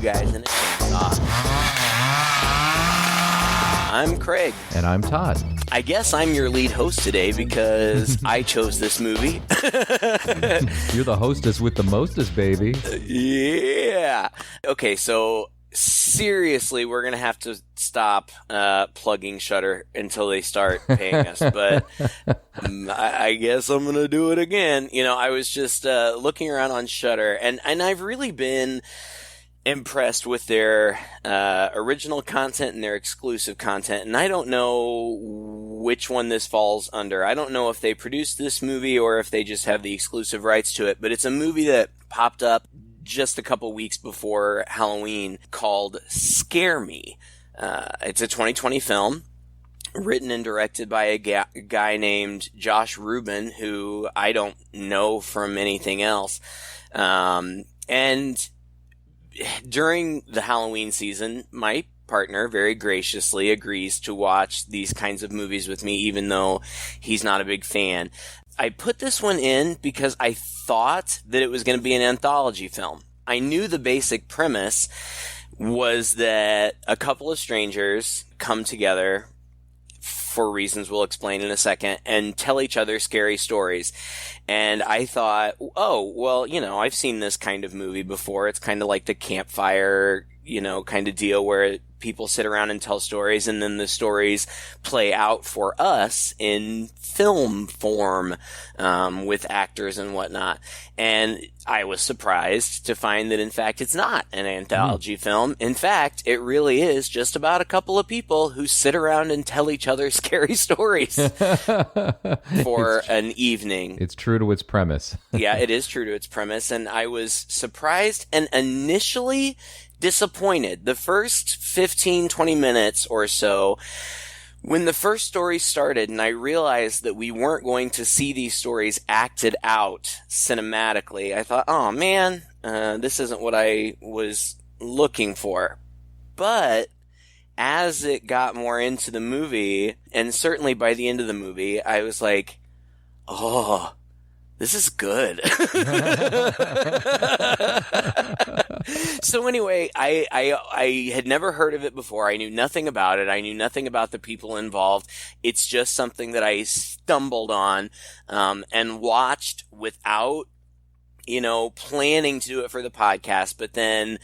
guys in a chainsaw. I'm Craig. And I'm Todd. I guess I'm your lead host today because I chose this movie. You're the hostess with the mostest, baby. Yeah. Okay, so seriously, we're going to have to stop plugging Shudder until they start paying us. But I guess I'm going to do it again. You know, I was just looking around on Shudder, and I've really been impressed with their original content and their exclusive content, and I don't know which one this falls under. I don't know if they produced this movie or if they just have the exclusive rights to it, but it's a movie that popped up just a couple weeks before Halloween called Scare Me. It's a 2020 film written and directed by a guy named Josh Rubin, who I don't know from anything else. And during the Halloween season, my partner very graciously agrees to watch these kinds of movies with me, even though he's not a big fan. I put this one in because I thought that it was going to be an anthology film. I knew the basic premise was that a couple of strangers come together for reasons we'll explain in a second, and tell each other scary stories. And I thought, oh, well, you know, I've seen this kind of movie before. It's kind of like the campfire, you know, kind of deal where people sit around and tell stories, and then the stories play out for us in film form, with actors and whatnot. And I was surprised to find that, in fact, it's not an anthology film. In fact, it really is just about a couple of people who sit around and tell each other scary stories for an evening. It's true to its premise. Yeah, it is true to its premise. And I was surprised and initially disappointed. The first 15, 20 minutes or so, when the first story started and I realized that we weren't going to see these stories acted out cinematically, I thought, oh man, this isn't what I was looking for. But as it got more into the movie, and certainly by the end of the movie, I was like, oh, this is good. So anyway, I had never heard of it before. I knew nothing about it. I knew nothing about the people involved. It's just something that I stumbled on and watched without, you know, planning to do it for the podcast. But then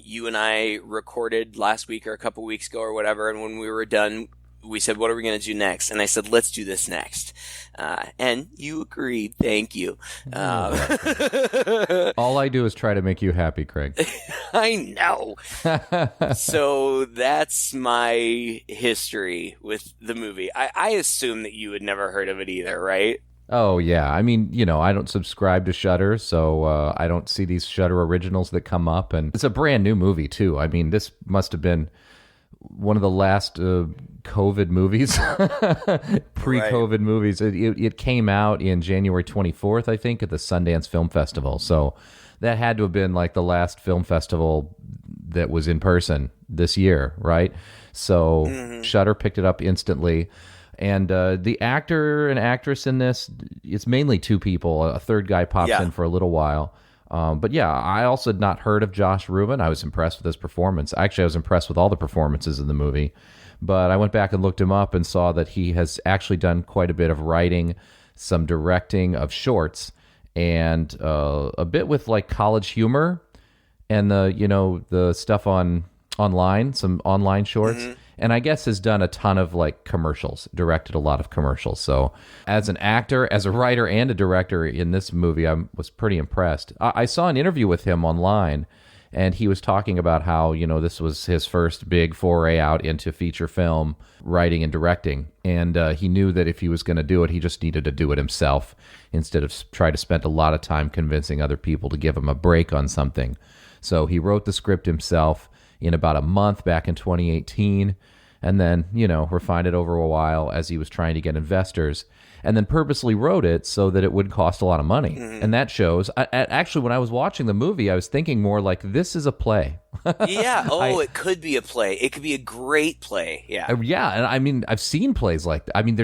you and I recorded last week or a couple weeks ago or whatever, and when we were done, we said, what are we going to do next? And I said, let's do this next. And you agreed. Thank you. All I do is try to make you happy, Craig. I know. So that's my history with the movie. I assume that you had never heard of it either, right? Oh, yeah. I mean, you know, I don't subscribe to Shudder, so I don't see these Shudder originals that come up. And it's a brand new movie, too. I mean, this must have been one of the last COVID movies, pre-COVID right. movies. It came out in January 24th, I think, at the Sundance Film Festival. So that had to have been like the last film festival that was in person this year, right? So Shudder picked it up instantly. And the actor and actress in this, it's mainly two people. A third guy pops in for a little while. But yeah, I also had not heard of Josh Rubin. I was impressed with his performance. Actually, I was impressed with all the performances in the movie. But I went back and looked him up and saw that he has actually done quite a bit of writing, some directing of shorts, and a bit with like college humor and the stuff online, some online shorts. And I guess has done a ton of like commercials, directed a lot of commercials. So as an actor, as a writer, and a director in this movie, I was pretty impressed. I saw an interview with him online, and he was talking about how, you know, this was his first big foray out into feature film writing and directing. And he knew that if he was going to do it, he just needed to do it himself instead of try to spend a lot of time convincing other people to give him a break on something. So he wrote the script himself in about a month back in 2018, and then, you know, refined it over a while as he was trying to get investors, and then purposely wrote it so that it would cost a lot of money. And that shows. Actually, when I was watching the movie, I was thinking more like, this is a play. Yeah. Oh, it could be a play. It could be a great play. Yeah. Yeah. And I mean, I've seen plays like that. I mean,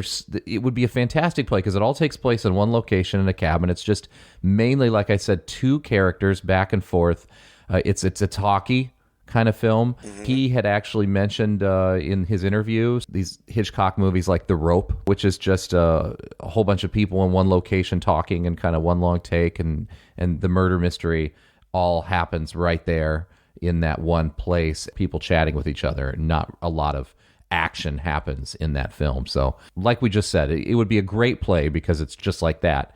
it would be a fantastic play because it all takes place in one location in a cabin. It's just mainly, like I said, two characters back and forth. It's a talkie kind of film. He had actually mentioned in his interviews these Hitchcock movies like The Rope, which is just a whole bunch of people in one location talking and kind of one long take, and the murder mystery all happens right there in that one place, people chatting with each other. Not a lot of action happens in that film. So like we just said, it would be a great play because it's just like that.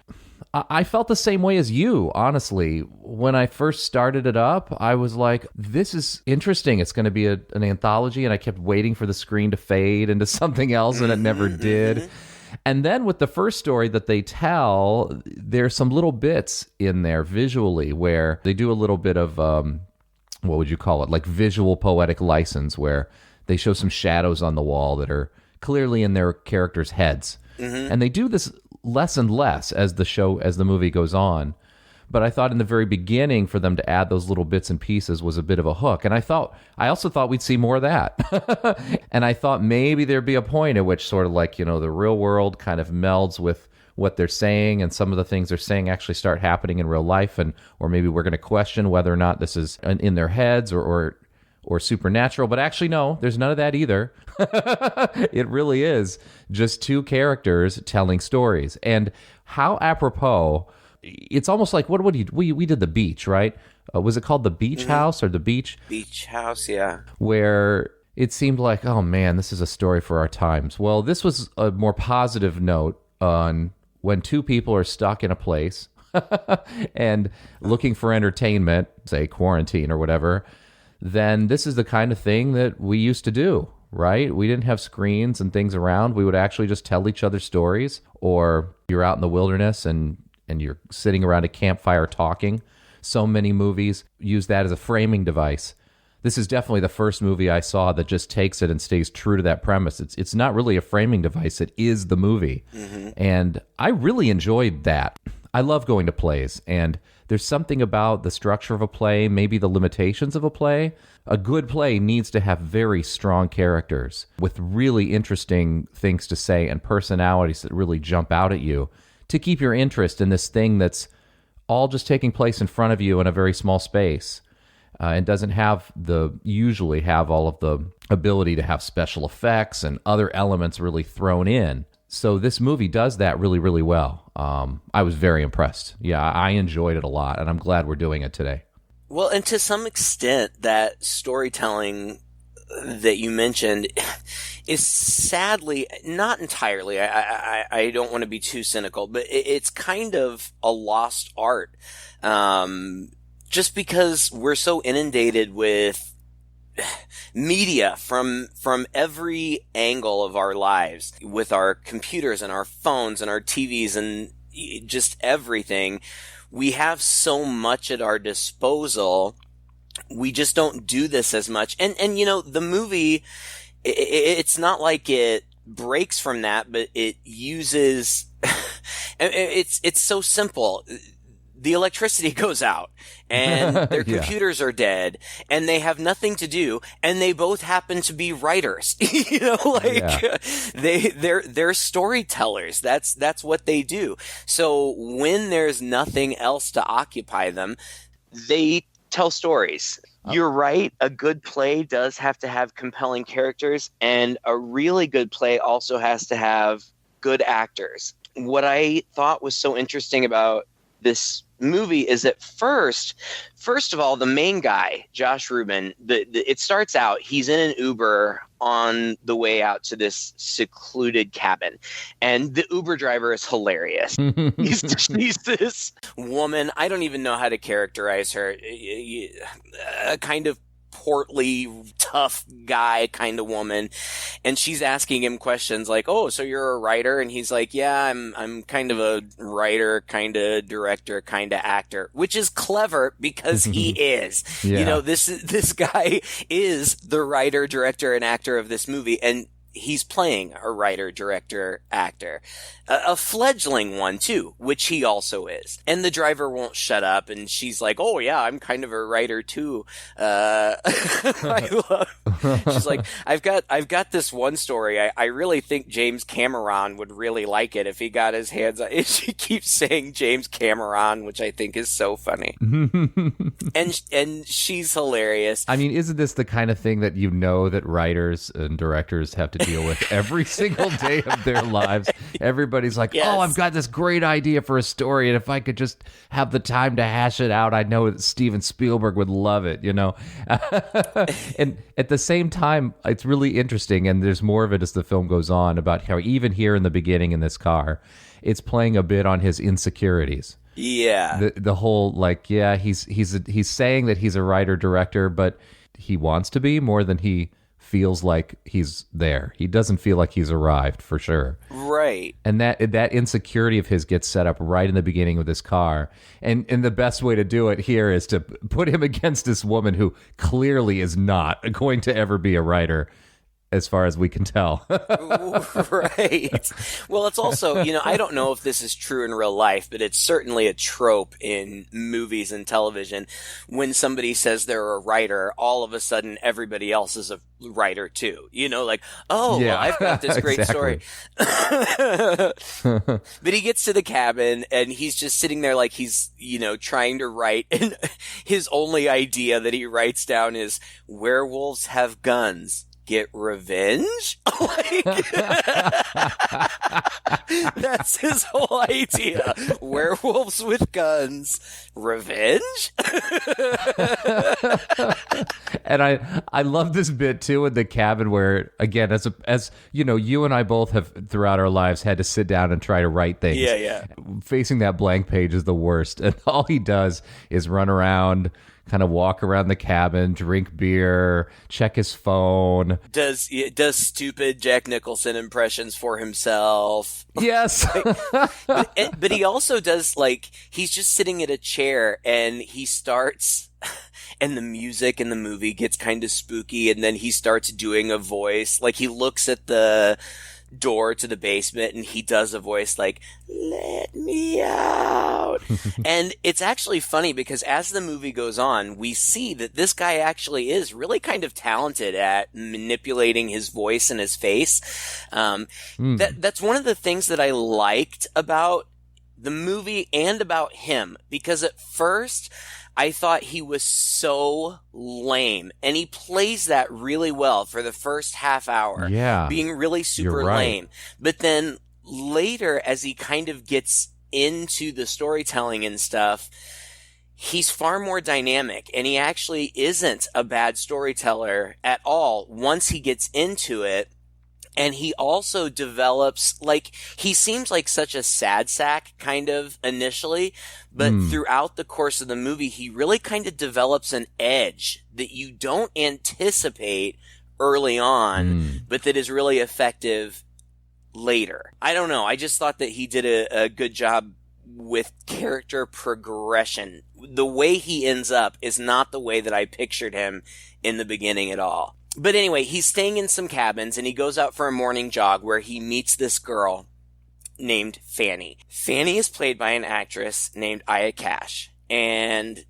I felt the same way as you, honestly. When I first started it up, I was like, this is interesting. It's going to be an anthology, and I kept waiting for the screen to fade into something else, and it never did. And then with the first story that they tell, there's some little bits in there visually where they do a little bit of, what would you call it, like visual poetic license, where they show some shadows on the wall that are clearly in their characters' heads. And they do this less and less as the movie goes on. But I thought in the very beginning for them to add those little bits and pieces was a bit of a hook. And I also thought we'd see more of that. And I thought maybe there'd be a point at which sort of like, the real world kind of melds with what they're saying, and some of the things they're saying actually start happening in real life, or maybe we're going to question whether or not this is in their heads or supernatural. But actually, no, there's none of that either. It really is just two characters telling stories. And how apropos, it's almost like, we did The Beach, right? Was it called The Beach House or The Beach? Beach House, yeah. Where it seemed like, oh man, this is a story for our times. Well, this was a more positive note on when two people are stuck in a place and looking for entertainment, say quarantine or whatever, then this is the kind of thing that we used to do, right? We didn't have screens and things around. We would actually just tell each other stories, or you're out in the wilderness and you're sitting around a campfire talking. So many movies use that as a framing device. This is definitely the first movie I saw that just takes it and stays true to that premise. It's not really a framing device. It is the movie. And I really enjoyed that. I love going to plays, and there's something about the structure of a play, maybe the limitations of a play. A good play needs to have very strong characters with really interesting things to say and personalities that really jump out at you to keep your interest in this thing that's all just taking place in front of you in a very small space. And doesn't usually have all of the ability to have special effects and other elements really thrown in. So this movie does that really, really well. I was very impressed. Yeah, I enjoyed it a lot, and I'm glad we're doing it today. Well, and to some extent, that storytelling that you mentioned is sadly, not entirely, I don't want to be too cynical, but it's kind of a lost art. Just because we're so inundated with media from every angle of our lives, with our computers and our phones and our TVs and just everything, we have so much at our disposal. We just don't do this as much. And the movie, it's not like it breaks from that, but it uses, it's so simple. The electricity goes out, and their computers are dead, and they have nothing to do, and they both happen to be writers. They're storytellers. That's what they do. So when there's nothing else to occupy them, they tell stories. You're right. A good play does have to have compelling characters, and a really good play also has to have good actors. What I thought was so interesting about this movie is that first of all, the main guy, Josh Rubin, it starts out, he's in an Uber on the way out to this secluded cabin, and the Uber driver is hilarious. She's this woman, I don't even know how to characterize her, a kind of portly, tough guy kind of woman, and she's asking him questions like, "Oh, so you're a writer?" And he's like, "Yeah, I'm kind of a writer, kind of director, kind of actor," which is clever because he is. Yeah. This guy is the writer, director, and actor of this movie, and he's playing a writer, director, actor, a fledgling one too, which he also is. And the driver won't shut up, and she's like, "Oh yeah, I'm kind of a writer too." She's like, "I've got this one story. I really think James Cameron would really like it if he got his hands on." And she keeps saying James Cameron, which I think is so funny. and she's hilarious. I mean, isn't this the kind of thing that you know that writers and directors have to deal with every single day of their lives? Everybody's like, Yes. "Oh, I've got this great idea for a story, and if I could just have the time to hash it out, I know that Steven Spielberg would love it," you know? And at the same time, it's really interesting, and there's more of it as the film goes on, about how even here in the beginning in this car, it's playing a bit on his insecurities. Yeah. The whole, like, yeah, he's saying that he's a writer director, but he wants to be more than he feels like he's there. He doesn't feel like he's arrived, for sure. Right. And that insecurity of his gets set up right in the beginning of this car. And the best way to do it here is to put him against this woman who clearly is not going to ever be a writer, as far as we can tell. Right. Well, it's also, I don't know if this is true in real life, but it's certainly a trope in movies and television. When somebody says they're a writer, all of a sudden everybody else is a writer too. Like, oh, Yeah, well, I've got this great exactly. story. But he gets to the cabin and he's just sitting there like he's, trying to write. And his only idea that he writes down is, werewolves have guns. Get revenge? Like, that's his whole idea. Werewolves with guns. Revenge? And I love this bit too in the cabin where, again, as you and I both have throughout our lives had to sit down and try to write things. Yeah. Facing that blank page is the worst. And all he does is run around, kind of walk around the cabin, drink beer, check his phone. Does stupid Jack Nicholson impressions for himself. Yes. But he also does, like, he's just sitting at a chair and he starts, and the music in the movie gets kind of spooky, and then he starts doing a voice. Like, he looks at the door to the basement and he does a voice like, "Let me out." And it's actually funny because as the movie goes on, we see that this guy actually is really kind of talented at manipulating his voice and his face. That's one of the things that I liked about the movie and about him, because at first I thought he was so lame, and he plays that really well for the first half hour. Yeah, being really super lame. But then later, as he kind of gets into the storytelling and stuff, he's far more dynamic, and he actually isn't a bad storyteller at all once he gets into it. And he also develops, like, he seems like such a sad sack kind of initially, but throughout the course of the movie, he really kind of develops an edge that you don't anticipate early on, but that is really effective later. I don't know. I just thought that he did a good job with character progression. The way he ends up is not the way that I pictured him in the beginning at all. But anyway, he's staying in some cabins and he goes out for a morning jog where he meets this girl named Fanny. Fanny is played by an actress named Aya Cash. And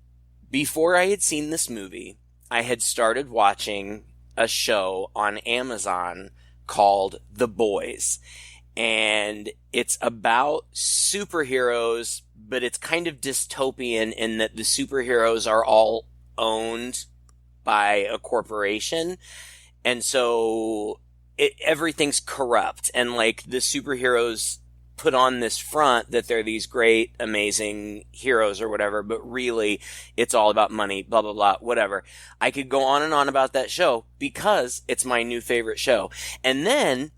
before I had seen this movie, I had started watching a show on Amazon called The Boys. And it's about superheroes, but it's kind of dystopian in that the superheroes are all owned by a corporation, and so everything's corrupt, and like the superheroes put on this front that they're these great, amazing heroes or whatever, but really it's all about money, blah, blah, blah, whatever. I could go on and on about that show because it's my new favorite show. And then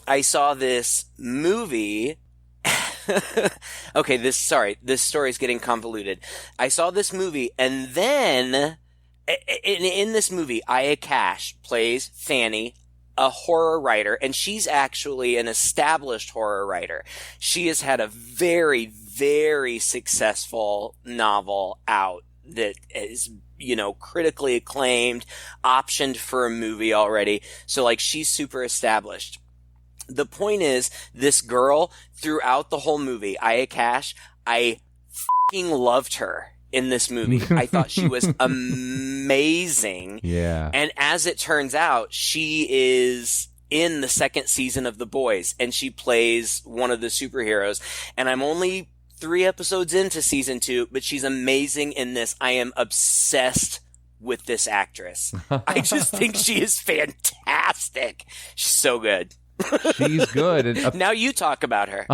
I saw this movie. Okay, this story's getting convoluted. I saw this movie, and then in this movie, Aya Cash plays Fanny, a horror writer, and she's actually an established horror writer. She has had a very, very successful novel out that is, critically acclaimed, optioned for a movie already. So like she's super established. The point is, this girl throughout the whole movie, Aya Cash, I fucking loved her in this movie. I thought she was amazing. Yeah. And as it turns out, she is in the second season of The Boys, and she plays one of the superheroes. And I'm only 3 episodes into season 2, but she's amazing in this. I am obsessed with this actress. I just think she is fantastic. She's so good. She's good. And, now you talk about her.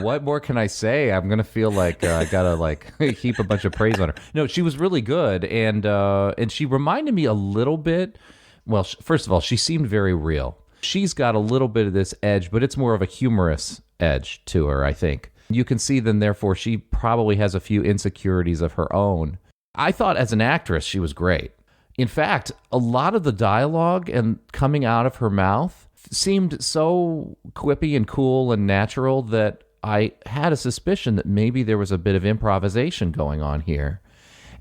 What more can I say? I'm gonna feel like I gotta heap a bunch of praise on her. No, she was really good, and she reminded me a little bit. Well, first of all, she seemed very real. She's got a little bit of this edge, but it's more of a humorous edge to her, I think. You can see then, therefore, she probably has a few insecurities of her own. I thought as an actress, she was great. In fact, a lot of the dialogue and coming out of her mouth seemed so quippy and cool and natural that I had a suspicion that maybe there was a bit of improvisation going on here.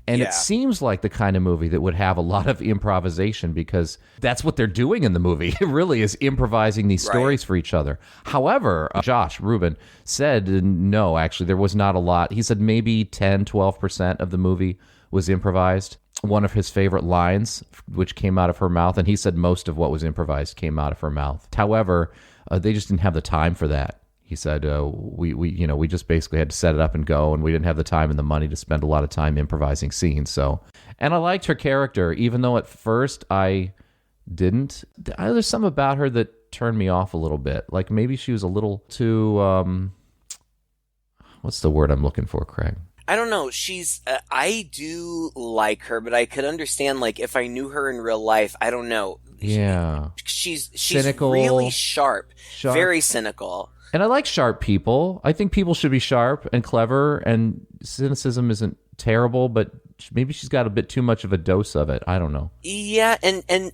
And It seems like the kind of movie that would have a lot of improvisation, because that's what they're doing in the movie. It really is improvising these stories for each other. However, Josh Rubin said no, actually, there was not a lot. He said maybe 10, 12% of the movie was improvised. One of his favorite lines, which came out of her mouth, and he said most of what was improvised came out of her mouth. However, they just didn't have the time for that. He said, we just basically had to set it up and go, and we didn't have the time and the money to spend a lot of time improvising scenes. So, and I liked her character, even though at first I didn't. There's something about her that turned me off a little bit. Like maybe she was a little too, what's the word I'm looking for, Craig? I don't know. I do like her, but I could understand, like, if I knew her in real life, I don't know. Yeah. She's cynical, really sharp, very cynical. And I like sharp people. I think people should be sharp and clever, and cynicism isn't terrible, but maybe she's got a bit too much of a dose of it. I don't know. Yeah, and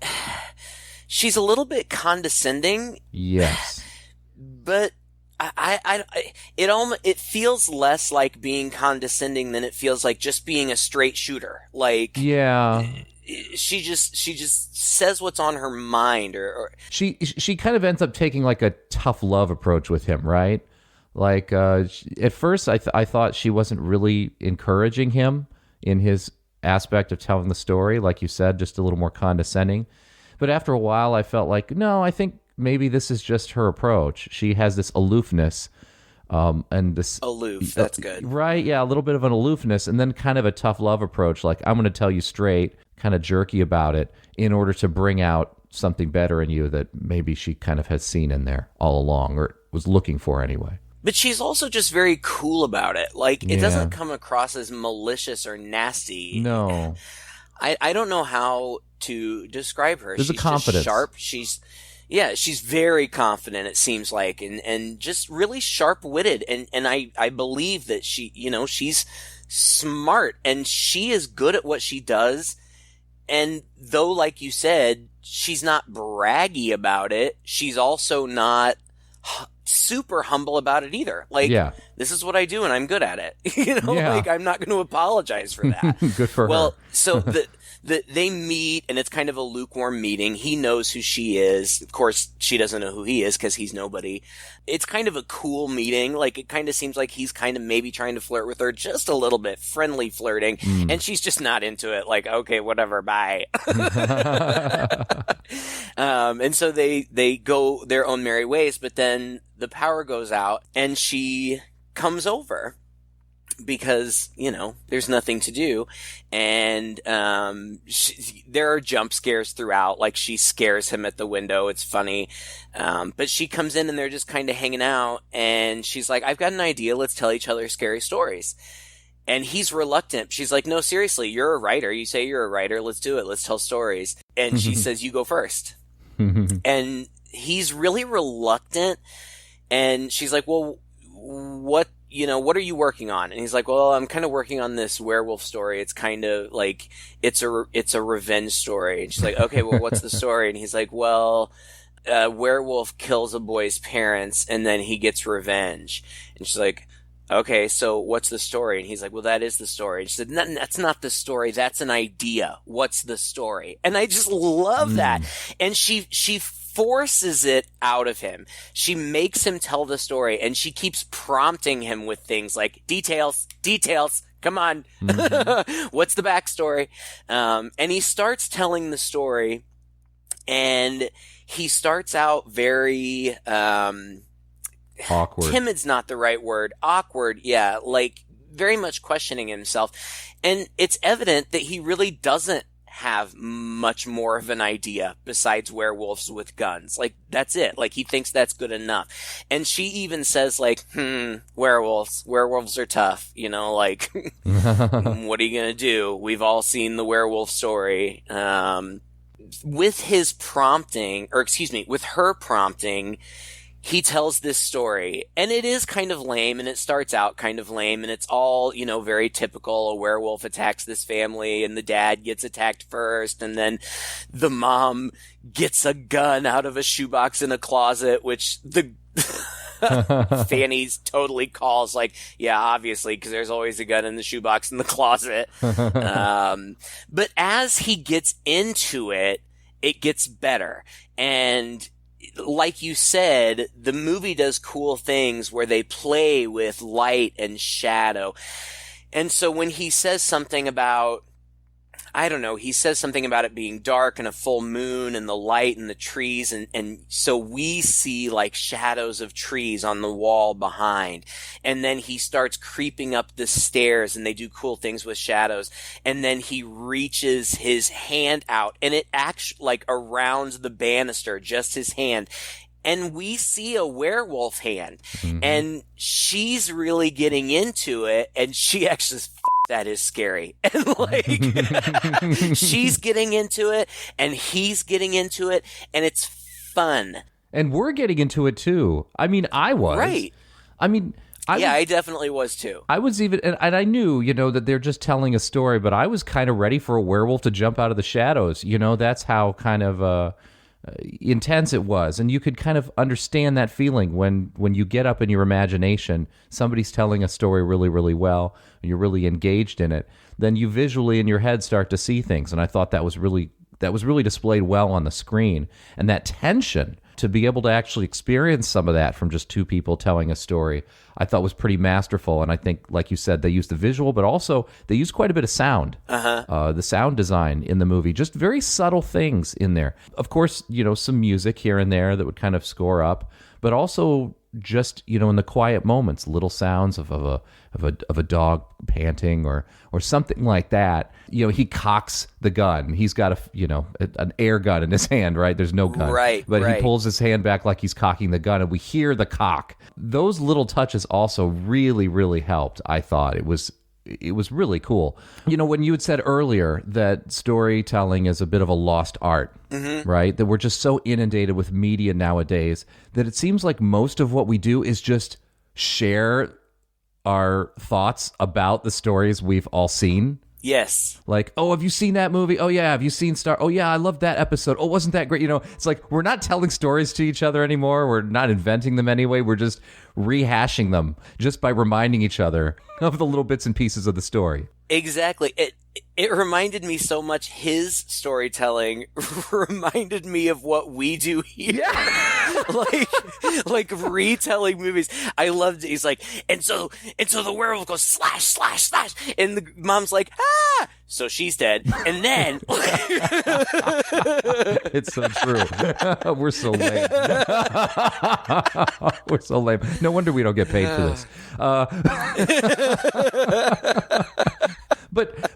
she's a little bit condescending. Yes. But it feels less like being condescending than it feels like just being a straight shooter. Like, yeah, she just says what's on her mind, or she kind of ends up taking like a tough love approach with him, right? Like at first, I thought she wasn't really encouraging him in his aspect of telling the story, like you said, just a little more condescending. But after a while, I felt like, no, I think maybe this is just her approach. She has this aloofness, and this aloof. That's good, right? Yeah, a little bit of an aloofness, and then kind of a tough love approach. Like, I'm going to tell you straight, kind of jerky about it, in order to bring out something better in you that maybe she kind of has seen in there all along, or was looking for anyway. But she's also just very cool about it. Like, it doesn't come across as malicious or nasty. No, I don't know how to describe her. There's she's a confidence. Just sharp. She's very confident, it seems like, and just really sharp-witted. And I believe that she's smart, and she is good at what she does. And though, like you said, she's not braggy about it, she's also not super humble about it either. Like, this is what I do, and I'm good at it. Like, I'm not going to apologize for that. Good for her. Well, so they meet, and it's kind of a lukewarm meeting. He knows who she is. Of course, she doesn't know who he is because he's nobody. It's kind of a cool meeting. Like, it kind of seems like he's kind of maybe trying to flirt with her just a little bit, friendly flirting, and she's just not into it. Like, okay, whatever, bye. And so they go their own merry ways, but then the power goes out, and she comes over because, there's nothing to do. And there are jump scares throughout. Like, she scares him at the window. It's funny. But she comes in, and they're just kind of hanging out. And she's like, I've got an idea. Let's tell each other scary stories. And he's reluctant. She's like, no, seriously, you're a writer. You say you're a writer. Let's do it. Let's tell stories. And she says, you go first. And he's really reluctant. And she's like, well, what are you working on? And he's like, well, I'm kind of working on this werewolf story. It's kind of like, it's a revenge story. And she's like, okay, well, what's the story? And he's like, well, a werewolf kills a boy's parents, and then he gets revenge. And she's like, okay, so what's the story? And he's like, well, that is the story. And she said, that's not the story. That's an idea. What's the story? And I just love that. And she forces it out of him. She makes him tell the story, and she keeps prompting him with things like details. Come on. What's the backstory? And he starts telling the story, and he starts out very, awkward. Timid's not the right word. Awkward, yeah. Like, very much questioning himself. And it's evident that he really doesn't have much more of an idea besides werewolves with guns. Like, that's it. Like, he thinks that's good enough. And she even says, like, werewolves. Werewolves are tough. You know, like, what are you gonna do? We've all seen the werewolf story. With his prompting, or excuse me, with her prompting, he tells this story, and it is kind of lame, and it starts out kind of lame, and it's all, you know, very typical. A werewolf attacks this family, and the dad gets attacked first, and then the mom gets a gun out of a shoebox in a closet, which the Fanny's totally calls, like, yeah, obviously, because there's always a gun in the shoebox in the closet. But as he gets into it, it gets better. And like you said, the movie does cool things where they play with light and shadow. And so when he says something about, I don't know, he says something about it being dark and a full moon and the light and the trees. And so we see like shadows of trees on the wall behind. And then he starts creeping up the stairs, and they do cool things with shadows. And then he reaches his hand out, and it actually like around the banister, just his hand. And we see a werewolf hand, and she's really getting into it, and she actually that is scary. And like, she's getting into it, and he's getting into it, and it's fun. And we're getting into it too. I mean, I was. Right. I mean, I definitely was too. I was even, and I knew, you know, that they're just telling a story, but I was kind of ready for a werewolf to jump out of the shadows. You know, that's how kind of intense it was. And you could kind of understand that feeling when you get up in your imagination, somebody's telling a story really, really well, and you're really engaged in it, then you visually in your head start to see things. And I thought that was really displayed well on the screen. And that tension, to be able to actually experience some of that from just two people telling a story, I thought was pretty masterful. And I think, like you said, they used the visual, but also they used quite a bit of sound. The sound design in the movie, just very subtle things in there. Of course, you know, some music here and there that would kind of score up, but also just, you know, in the quiet moments, little sounds of a dog panting or something like that. You know, he cocks the gun. He's got an air gun in his hand, right? There's no gun, right? But he pulls his hand back like he's cocking the gun, and we hear the cock. Those little touches also really, really helped. I thought it was really cool. You know, when you had said earlier that storytelling is a bit of a lost art, right? That we're just so inundated with media nowadays that it seems like most of what we do is just share our thoughts about the stories we've all seen. Yes. Like, oh, have you seen that movie? Oh, yeah. Have you seen Star? Oh, yeah, I love that episode. Oh, wasn't that great? You know, it's like we're not telling stories to each other anymore. We're not inventing them anyway. We're just rehashing them just by reminding each other of the little bits and pieces of the story. Exactly. It reminded me so much. His storytelling reminded me of what we do here. Yeah. like retelling movies. I loved it. He's like, and so the werewolf goes slash, slash, slash. And the mom's like, ah! So she's dead. And then it's so true. We're so lame. We're so lame. No wonder we don't get paid for this.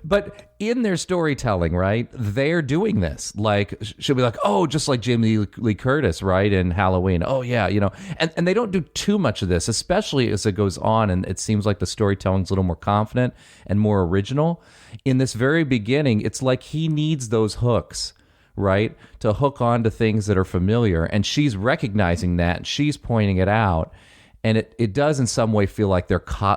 But in their storytelling, right, they're doing this. Like, she'll be like, oh, just like Jamie Lee Curtis, right, in Halloween. Oh, yeah, you know. And they don't do too much of this, especially as it goes on, and it seems like the storytelling's a little more confident and more original. In this very beginning, it's like he needs those hooks, right, to hook on to things that are familiar. And she's recognizing that, and she's pointing it out. And it does in some way feel like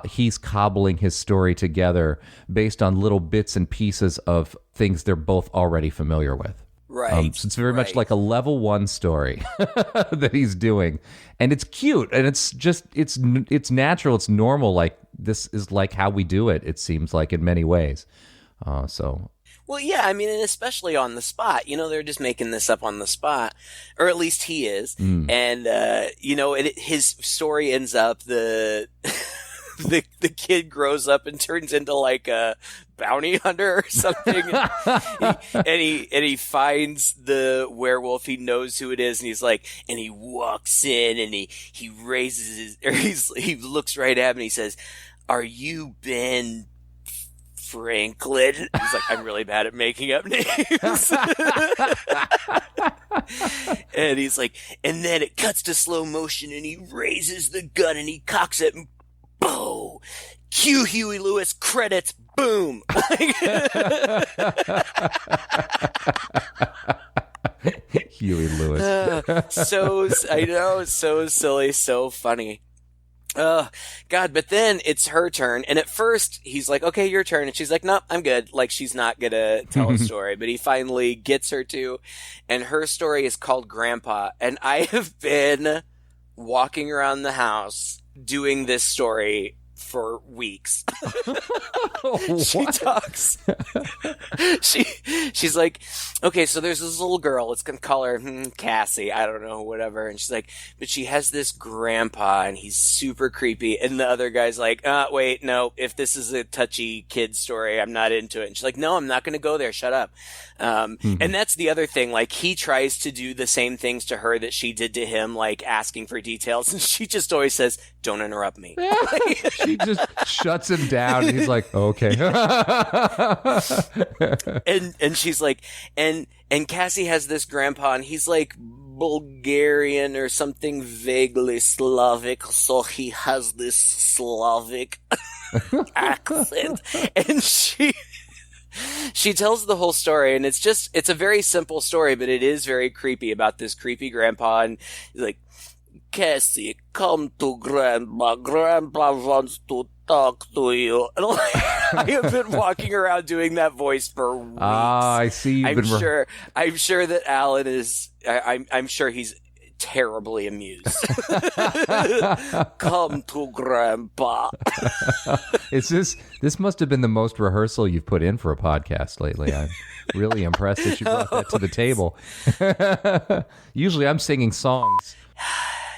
he's cobbling his story together based on little bits and pieces of things they're both already familiar with. Right. So it's very much like a level one story that he's doing. And it's cute. And it's just, it's natural. It's normal. Like this is like how we do it. It seems like in many ways. So. Well, yeah, I mean, and especially on the spot. They're just making this up on the spot, or at least he is. And his story ends up the kid grows up and turns into like a bounty hunter or something, and he finds the werewolf. He knows who it is, and he's like, and he walks in and he raises he looks right at him and he says, "Are you Ben Franklin?" He's like, "I'm really bad at making up names." And he's like, and then it cuts to slow motion and he raises the gun and he cocks it and boom! Cue Huey Lewis, credits, boom! Huey Lewis. I know, so silly, so funny. God, but then it's her turn, and at first he's like, "Okay, your turn," and she's like, "Nope, I'm good." Like, she's not gonna tell a story, but he finally gets her to, and her story is called Grandpa, and I have been walking around the house doing this story for weeks. She talks. She's like, "Okay, so there's this little girl. Let's gonna call her Cassie. I don't know, whatever." And she's like, "But she has this grandpa, and he's super creepy." And the other guy's like, "Wait, no. If this is a touchy kid story, I'm not into it." And she's like, "No, I'm not gonna go there. Shut up." And that's the other thing. Like, he tries to do the same things to her that she did to him, like asking for details, and she just always says, "Don't interrupt me." She just shuts him down, and he's like, "Okay." and she's like, and Cassie has this grandpa, and he's like Bulgarian or something vaguely Slavic, so he has this Slavic accent, and she tells the whole story, and it's a very simple story, but it is very creepy about this creepy grandpa, and he's like, "Cassie, come to Grandpa. Grandpa wants to talk to you." And I have been walking around doing that voice for weeks. I see. I'm sure that Alan is. I'm sure he's terribly amused. Come to Grandpa. This must have been the most rehearsal you've put in for a podcast lately. I'm really impressed that you brought that to the table. Usually I'm singing songs.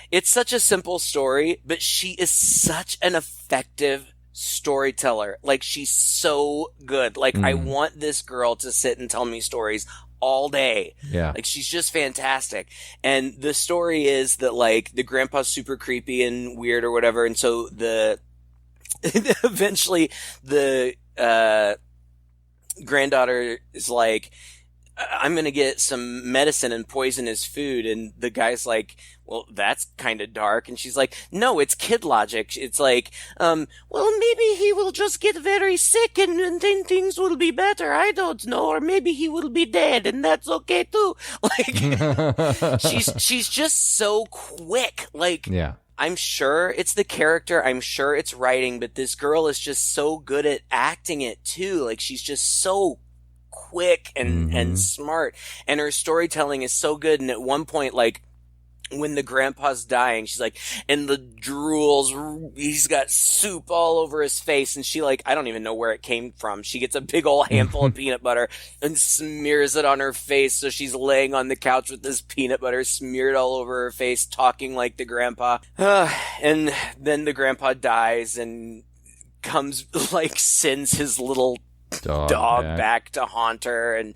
It's such a simple story, but she is such an effective storyteller. Like, she's so good. Like, I want this girl to sit and tell me stories all day. Yeah. Like, she's just fantastic. And the story is that, like, the grandpa's super creepy and weird or whatever, and so eventually the granddaughter is like, "I'm going to get some medicine and poison his food." And the guy's like, "Well, that's kind of dark." And she's like, "No, it's kid logic. It's like, well, maybe he will just get very sick and then things will be better. I don't know. Or maybe he will be dead, and that's okay too." Like, she's just so quick. Like, yeah. I'm sure it's the character. I'm sure it's writing, but this girl is just so good at acting it too. Like, she's just so quick and smart, and her storytelling is so good. And at one point, like, when the grandpa's dying, she's like, and the drools, he's got soup all over his face, and she, like, I don't even know where it came from. She gets a big old handful of peanut butter and smears it on her face, so she's laying on the couch with this peanut butter smeared all over her face, talking like the grandpa. And then the grandpa dies and comes, like, sends his little dog back to haunt her. And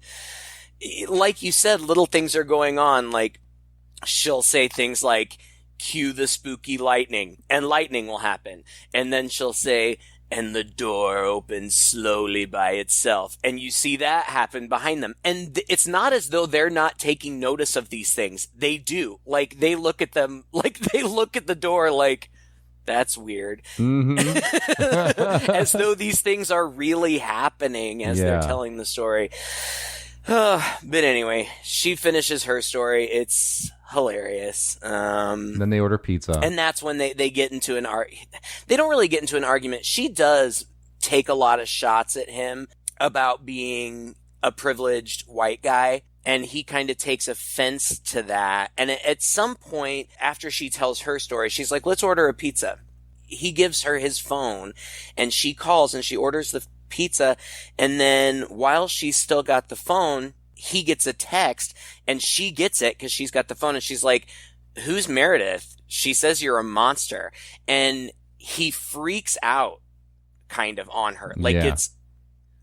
like you said, little things are going on. Like, she'll say things like, "Cue the spooky lightning," and lightning will happen. And then she'll say, "And the door opens slowly by itself." And you see that happen behind them. And it's not as though they're not taking notice of these things. They do. Like, they look at them, like, they look at the door like, "That's weird." As though these things are really happening as they're telling the story. But anyway, she finishes her story. It's hilarious. Then they order pizza. And that's when they get into an they don't really get into an argument. She does take a lot of shots at him about being a privileged white guy, and he kind of takes offense to that. And at some point, after she tells her story, she's like, "Let's order a pizza." he gives her his phone, and she calls and she orders the pizza, and then while she's still got the phone, he gets a text, and she gets it because she's got the phone, and she's like, "Who's Meredith? She says you're a monster." And he freaks out kind of on her, like it's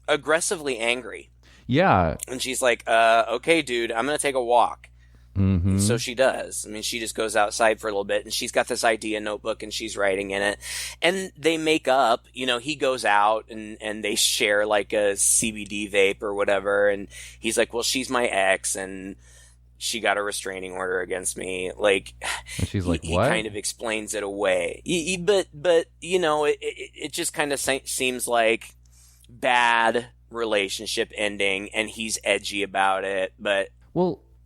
aggressively angry. Yeah. And she's like, okay, dude, I'm going to take a walk. Mm-hmm. So she does. I mean, she just goes outside for a little bit, and she's got this idea notebook, and she's writing in it. And they make up, he goes out, and they share like a CBD vape or whatever. And he's like, well, she's my ex, and she got a restraining order against me. Like, and she's like, he what? kind of explains it away. But it just kind of seems like bad relationship ending, and he's edgy about it, but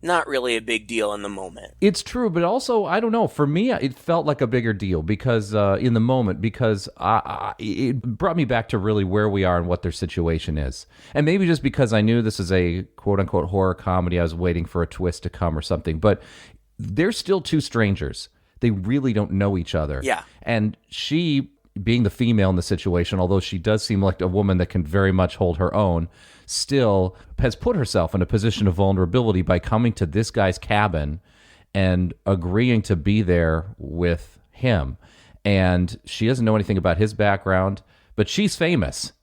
not really a big deal in the moment. It's true, but also, I don't know, for me it felt like a bigger deal because in the moment, because it brought me back to really where we are and what their situation is. And maybe just because I knew this is a quote-unquote horror comedy, I was waiting for a twist to come or something, but they're still two strangers. They really don't know each other. Yeah. And she, being the female in the situation, although she does seem like a woman that can very much hold her own, still has put herself in a position of vulnerability by coming to this guy's cabin and agreeing to be there with him. And she doesn't know anything about his background, but she's famous.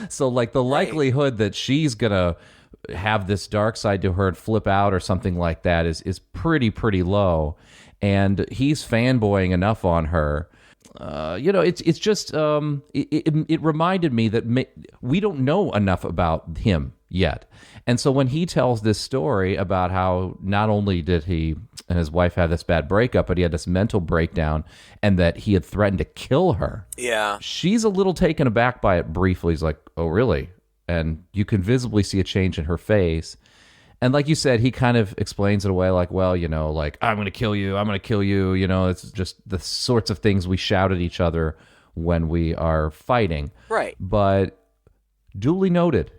So like the likelihood that she's going to have this dark side to her and flip out or something like that is pretty low. And he's fanboying enough on her. It's just it reminded me that we don't know enough about him yet. And so when he tells this story about how not only did he and his wife have this bad breakup, but he had this mental breakdown and that he had threatened to kill her. Yeah. She's a little taken aback by it briefly. He's like, "Oh, really?" And you can visibly see a change in her face. And like you said, he kind of explains it away like, well, like, I'm going to kill you. I'm going to kill you. It's just the sorts of things we shout at each other when we are fighting. Right. But duly noted,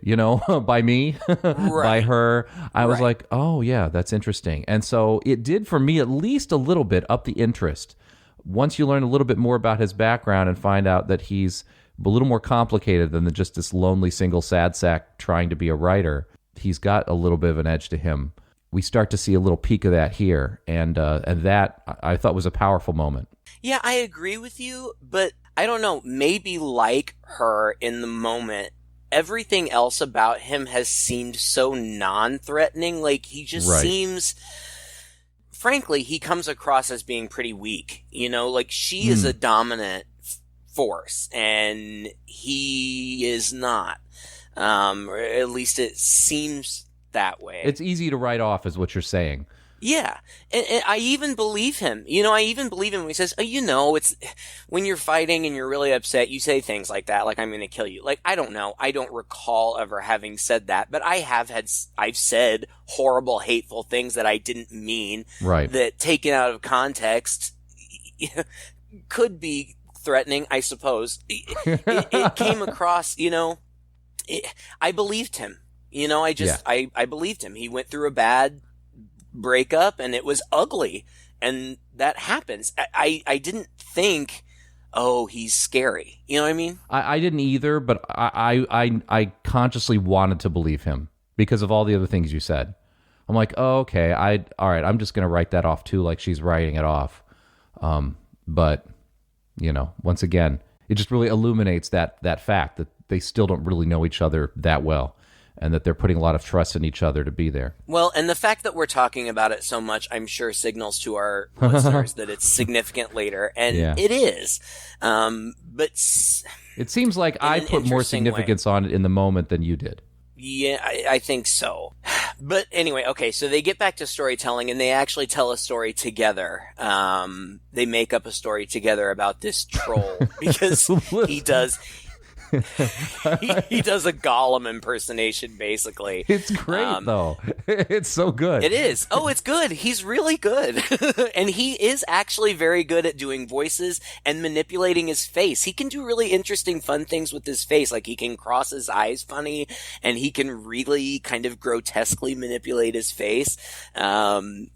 by me, by her, I was like, oh, yeah, that's interesting. And so it did for me at least a little bit up the interest. Once you learn a little bit more about his background and find out that he's a little more complicated than just this lonely single sad sack trying to be a writer. He's got a little bit of an edge to him. We start to see a little peek of that here, and that I thought was a powerful moment. Yeah, I agree with you, but I don't know, maybe like her in the moment, everything else about him has seemed so non-threatening. Like, he just seems... Frankly, he comes across as being pretty weak. Like, she is a dominant force, and he is not. Or at least it seems that way. It's easy to write off, is what you're saying. Yeah. And I even believe him. I even believe him when he says, it's when you're fighting and you're really upset, you say things like that, like, I'm going to kill you. Like, I don't know. I don't recall ever having said that, but I've said horrible, hateful things that I didn't mean. Right. That taken out of context could be threatening, I suppose. It came across, I believed him. I believed him. He went through a bad breakup, and it was ugly, and that happens. I didn't think, oh, he's scary. You know what I mean? I didn't either, but I consciously wanted to believe him because of all the other things you said. I'm like, oh, okay, all right, I'm just going to write that off too, like she's writing it off. But, once again, it just really illuminates that fact that they still don't really know each other that well, and that they're putting a lot of trust in each other to be there. Well, and the fact that we're talking about it so much, I'm sure signals to our listeners that it's significant later, and it is. But it seems like I put more significance on it in the moment than you did. Yeah, I think so. But anyway, okay, so they get back to storytelling, and they actually tell a story together. They make up a story together about this troll, because he does... He does a Gollum impersonation, basically. It's great, though. It's so good. It is. Oh, it's good. He's really good. And he is actually very good at doing voices and manipulating his face. He can do really interesting, fun things with his face. Like, he can cross his eyes funny, and he can really kind of grotesquely manipulate his face.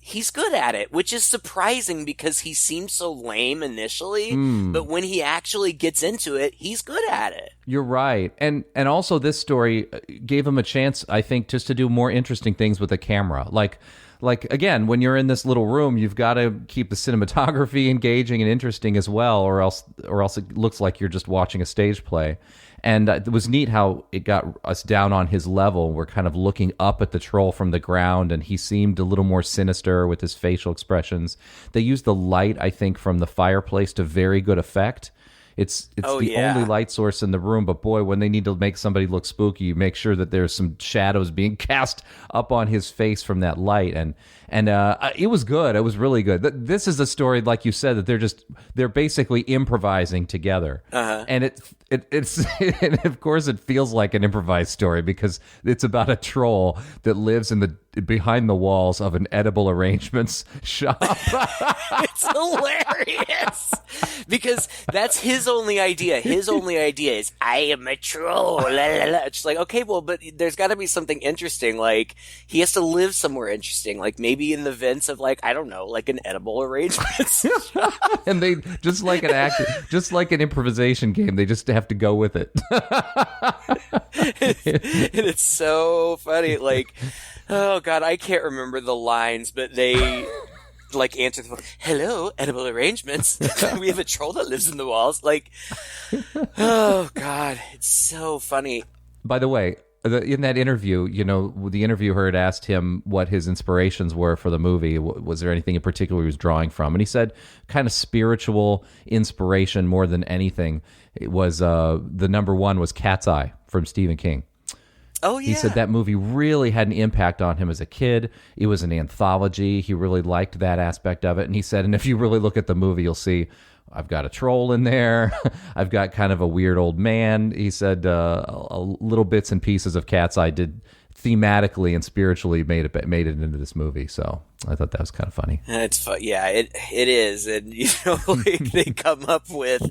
He's good at it, which is surprising because he seemed so lame initially, but when he actually gets into it, he's good at it. You're right. And also this story gave him a chance, I think, just to do more interesting things with the camera. Like again, when you're in this little room, you've got to keep the cinematography engaging and interesting as well, or else it looks like you're just watching a stage play. And it was neat how it got us down on his level. We're kind of looking up at the troll from the ground, and he seemed a little more sinister with his facial expressions. They used the light, I think, from the fireplace to very good effect. It's only light source in the room, but boy, when they need to make somebody look spooky, you make sure that there's some shadows being cast up on his face from that light, and it was good. It was really good. This is a story, like you said, that they're basically improvising together, and it's and of course it feels like an improvised story because it's about a troll that lives behind the walls of an edible arrangements shop. It's hilarious because that's his only idea. His only idea is, I am a troll. La, la, la. It's like, okay, well, but there's got to be something interesting. Like, he has to live somewhere interesting. Like, maybe in the vents of, like, I don't know, like an edible arrangements. And they, just like an improvisation game, they just have to go with it. And it's so funny. Like, oh God, I can't remember the lines, but they like answer the phone. Hello, edible arrangements. We have a troll that lives in the walls. Like, oh God, it's so funny. By the way, in that interview, the interviewer had asked him what his inspirations were for the movie. Was there anything in particular he was drawing from? And he said kind of spiritual inspiration more than anything. It was the number one was Cat's Eye from Stephen King. Oh, yeah. He said that movie really had an impact on him as a kid. It was an anthology. He really liked that aspect of it. And he said, and if you really look at the movie, you'll see I've got a troll in there. I've got kind of a weird old man. He said little bits and pieces of Cat's Eye did thematically and spiritually made it into this movie. So I thought that was kind of funny. It's fun. Yeah, it is. And, like, they come up with,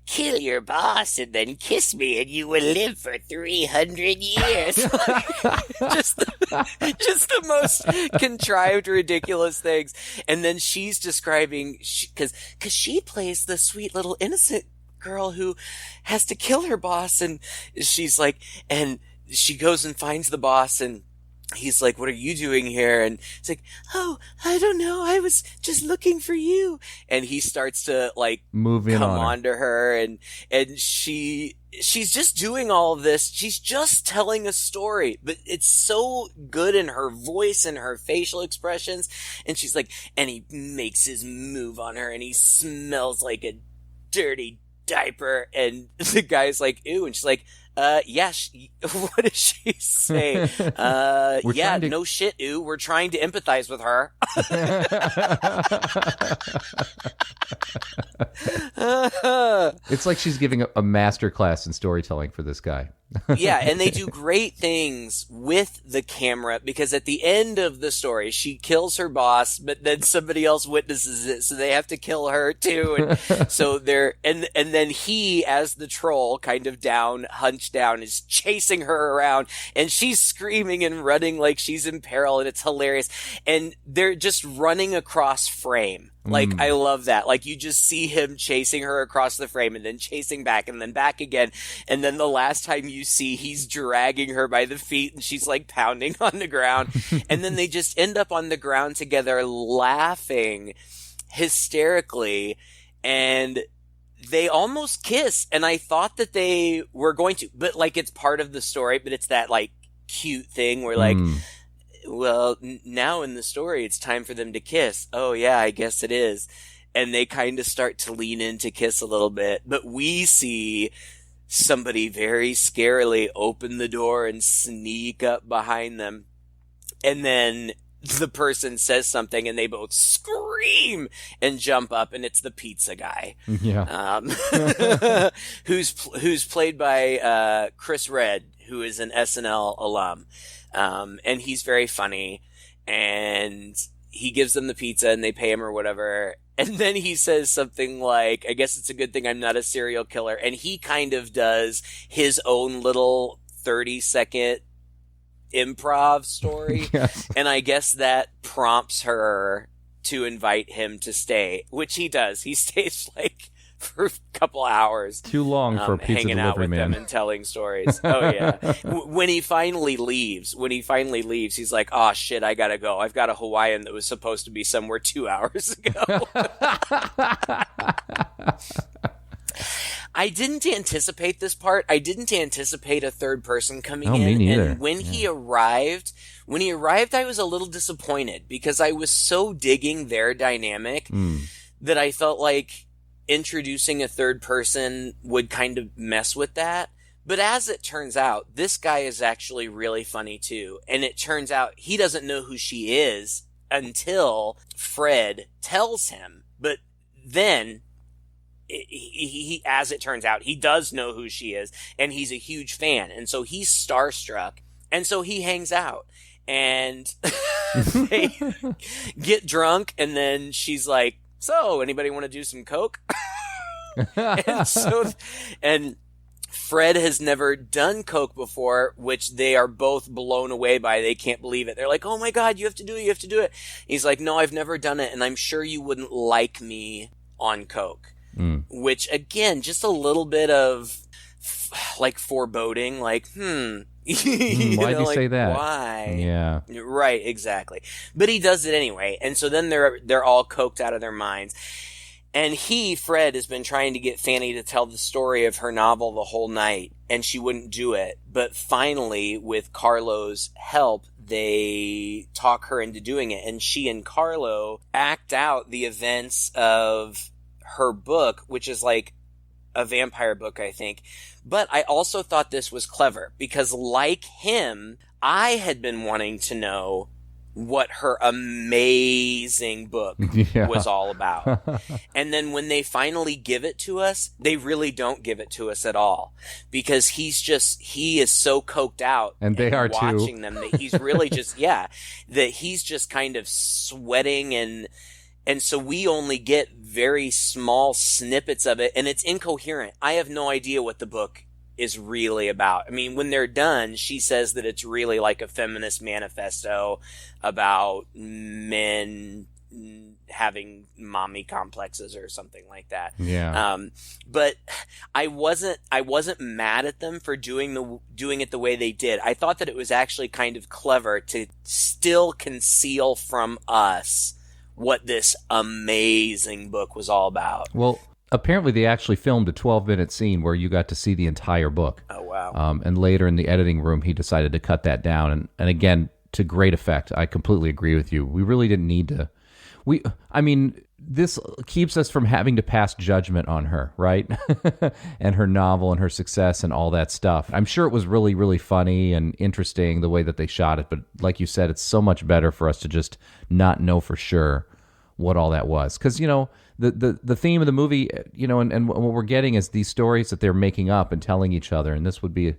kill your boss and then kiss me and you will live for 300 years. just the most contrived, ridiculous things. And then she's describing, because she plays the sweet little innocent girl who has to kill her boss. And she's like, and she goes and finds the boss, and he's like, what are you doing here? And it's like, oh, I don't know. I was just looking for you. And he starts to, like, come on to her. And she's just doing all of this. She's just telling a story, but it's so good in her voice and her facial expressions. And she's like, and he makes his move on her and he smells like a dirty diaper. And the guy's like, ew. And she's like, yeah, what does she say? No shit, ooh, we're trying to empathize with her. It's like she's giving a master class in storytelling for this guy. Yeah, and they do great things with the camera because at the end of the story, she kills her boss, but then somebody else witnesses it, so they have to kill her too. And so and then he, as the troll, kind of hunched down, is chasing her around, and she's screaming and running like she's in peril, and it's hilarious. And they're just running across frame. Like, I love that. Like, you just see him chasing her across the frame and then chasing back and then back again. And then the last time you see, he's dragging her by the feet and she's like pounding on the ground. And then they just end up on the ground together laughing hysterically. And they almost kiss. And I thought that they were going to, but like, it's part of the story, but it's that like cute thing where like, well, now in the story, it's time for them to kiss. Oh, yeah, I guess it is. And they kind of start to lean in to kiss a little bit. But we see somebody very scarily open the door and sneak up behind them. And then the person says something and they both scream and jump up, and it's the pizza guy. Yeah. Who's played by Chris Redd, who is an SNL alum. And he's very funny, and he gives them the pizza and they pay him or whatever. And then he says something like, I guess it's a good thing I'm not a serial killer. And he kind of does his own little 30-second improv story. Yes. And I guess that prompts her to invite him to stay, which he does. He stays like for a couple hours. Too long for a pizza hanging out delivery with man. them and telling stories. Oh yeah. When he finally leaves, he's like, "Oh shit, I gotta go. I've got a Hawaiian that was supposed to be somewhere 2 hours ago." I didn't anticipate this part. I didn't anticipate a third person coming in. Me neither. And when he arrived, I was a little disappointed because I was so digging their dynamic that I felt like introducing a third person would kind of mess with that. But as it turns out, this guy is actually really funny too. And it turns out he doesn't know who she is until Fred tells him. But then, he as it turns out, he does know who she is, and he's a huge fan. And so he's starstruck. And so he hangs out. And they get drunk, and then she's like, "So, anybody want to do some coke?" and Fred has never done coke before, which they are both blown away by. They can't believe it. They're like, "Oh my God, you have to do it. He's like, "No, I've never done it, and I'm sure you wouldn't like me on coke." Which, again, just a little bit of like foreboding, like, why'd you say that? Why? Yeah. Right, exactly. But he does it anyway. And so then they're all coked out of their minds. And Fred, has been trying to get Fanny to tell the story of her novel the whole night, and she wouldn't do it. But finally, with Carlo's help, they talk her into doing it. And she and Carlo act out the events of her book, which is like a vampire book, I think. But I also thought this was clever because, like him, I had been wanting to know what her amazing book was all about. And then when they finally give it to us, they really don't give it to us at all, because he is so coked out, and they are watching too. them, that he's really just, that he's just kind of sweating, and so we only get very small snippets of it, and it's incoherent. I have no idea what the book is really about. I mean, when they're done, she says that it's really like a feminist manifesto about men having mommy complexes or something like that. Yeah. But I wasn't mad at them for doing it the way they did. I thought that it was actually kind of clever to still conceal from us what this amazing book was all about. Well, apparently they actually filmed a 12-minute scene where you got to see the entire book. Oh, wow. And later in the editing room, he decided to cut that down. And again, to great effect. I completely agree with you. We really didn't need to. This keeps us from having to pass judgment on her, right? And her novel and her success and all that stuff. I'm sure it was really, really funny and interesting the way that they shot it. But like you said, it's so much better for us to just not know for sure what all that was. Because, the theme of the movie, and what we're getting is these stories that they're making up and telling each other. And this would be